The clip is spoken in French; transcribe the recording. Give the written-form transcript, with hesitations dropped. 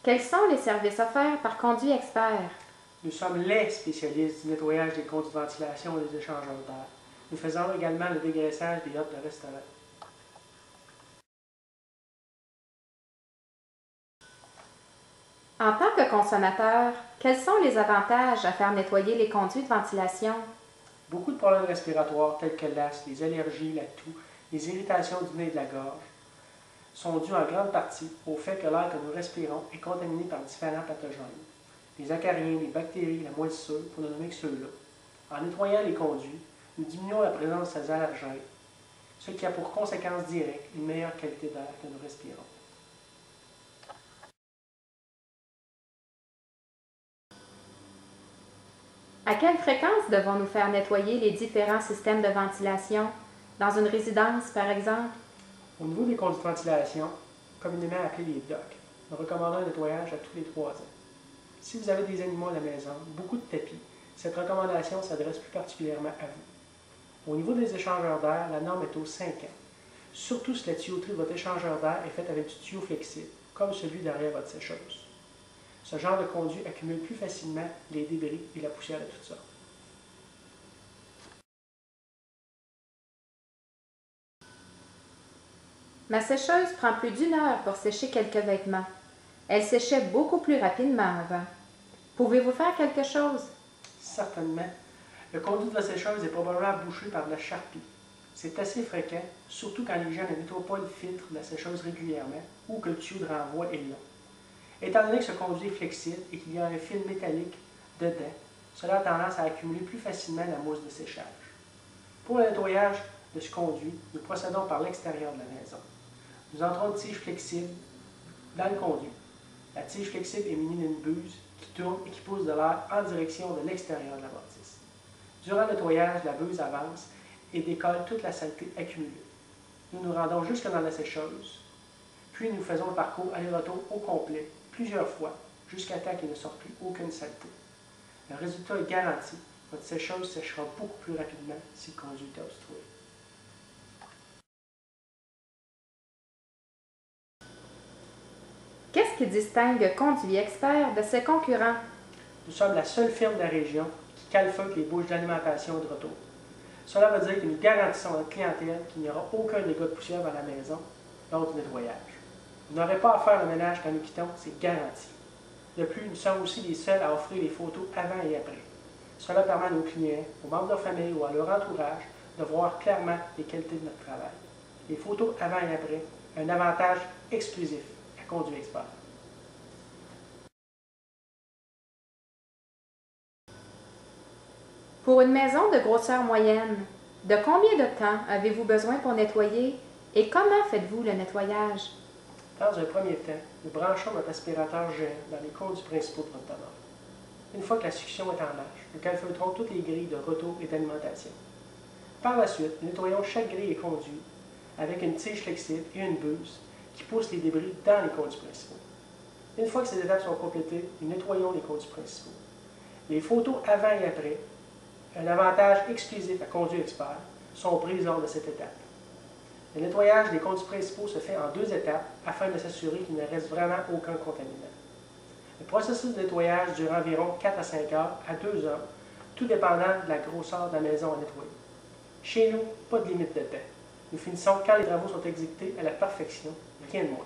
Quels sont les services offerts par Conduit Expert? Nous sommes les spécialistes du nettoyage des conduits de ventilation et des échangeurs d'air. Nous faisons également le dégraissage des hôtes de restaurant. En tant que consommateur, quels sont les avantages à faire nettoyer les conduits de ventilation? Beaucoup de problèmes respiratoires tels que l'asthme, les allergies, la toux, les irritations du nez et de la gorge sont dus en grande partie au fait que l'air que nous respirons est contaminé par différents pathogènes. Les acariens, les bactéries, la moisissure, pour ne nommer que ceux-là. En nettoyant les conduits, nous diminuons la présence des allergènes, ce qui a pour conséquence directe une meilleure qualité d'air que nous respirons. À quelle fréquence devons-nous faire nettoyer les différents systèmes de ventilation? Dans une résidence, par exemple? Au niveau des conduits de ventilation, communément appelés les docks, nous recommandons un nettoyage à tous les 3 ans. Si vous avez des animaux à la maison, beaucoup de tapis, cette recommandation s'adresse plus particulièrement à vous. Au niveau des échangeurs d'air, la norme est aux 5 ans, surtout si la tuyauterie de votre échangeur d'air est faite avec du tuyau flexible, comme celui derrière votre sécheuse. Ce genre de conduit accumule plus facilement les débris et la poussière de toutes sortes. Ma sécheuse prend plus d'1 heure pour sécher quelques vêtements. Elle séchait beaucoup plus rapidement avant. Pouvez-vous faire quelque chose? Certainement. Le conduit de la sécheuse est probablement bouché par de la charpie. C'est assez fréquent, surtout quand les gens ne nettoient pas le filtre de la sécheuse régulièrement ou que le tuyau de renvoi est long. Étant donné que ce conduit est flexible et qu'il y a un fil métallique dedans, cela a tendance à accumuler plus facilement la mousse de séchage. Pour le nettoyage de ce conduit, nous procédons par l'extérieur de la maison. Nous entrons une tige flexible dans le conduit. La tige flexible est munie d'une buse qui tourne et qui pousse de l'air en direction de l'extérieur de la bâtisse. Durant le nettoyage, la buse avance et décolle toute la saleté accumulée. Nous nous rendons jusque dans la sécheuse, puis nous faisons le parcours aller-retour au complet, plusieurs fois, jusqu'à temps qu'il ne sorte plus aucune saleté. Le résultat est garanti. Votre sécheuse séchera beaucoup plus rapidement si le conduit est obstrué. Qu'est-ce qui distingue Conduit Expert de ses concurrents? Nous sommes la seule firme de la région qui calfeutre les bouches d'alimentation et de retour. Cela veut dire que nous garantissons à notre clientèle qu'il n'y aura aucun dégât de poussière dans la maison lors du nettoyage. Vous n'aurez pas à faire le ménage quand nous quittons, c'est garanti. De plus, nous sommes aussi les seuls à offrir les photos avant et après. Cela permet à nos clients, aux membres de leur famille ou à leur entourage de voir clairement les qualités de notre travail. Les photos avant et après, un avantage exclusif à Conduit Expert. Pour une maison de grosseur moyenne, de combien de temps avez-vous besoin pour nettoyer et comment faites-vous le nettoyage? Dans un premier temps, nous branchons notre aspirateur géant dans les conduits principaux de votre demeure. Une fois que la succion est en marche, nous calfeutrons toutes les grilles de retour et d'alimentation. Par la suite, nous nettoyons chaque grille et conduit avec une tige flexible et une buse qui pousse les débris dans les conduits principaux. Une fois que ces étapes sont complétées, nous nettoyons les conduits principaux. Les photos avant et après, un avantage exclusif à Conduit Expert, sont prises lors de cette étape. Le nettoyage des conduits principaux se fait en 2 étapes afin de s'assurer qu'il ne reste vraiment aucun contaminant. Le processus de nettoyage dure environ 4 à 5 heures à 2 heures, tout dépendant de la grosseur de la maison à nettoyer. Chez nous, pas de limite de temps. Nous finissons quand les travaux sont exécutés à la perfection, rien de moins.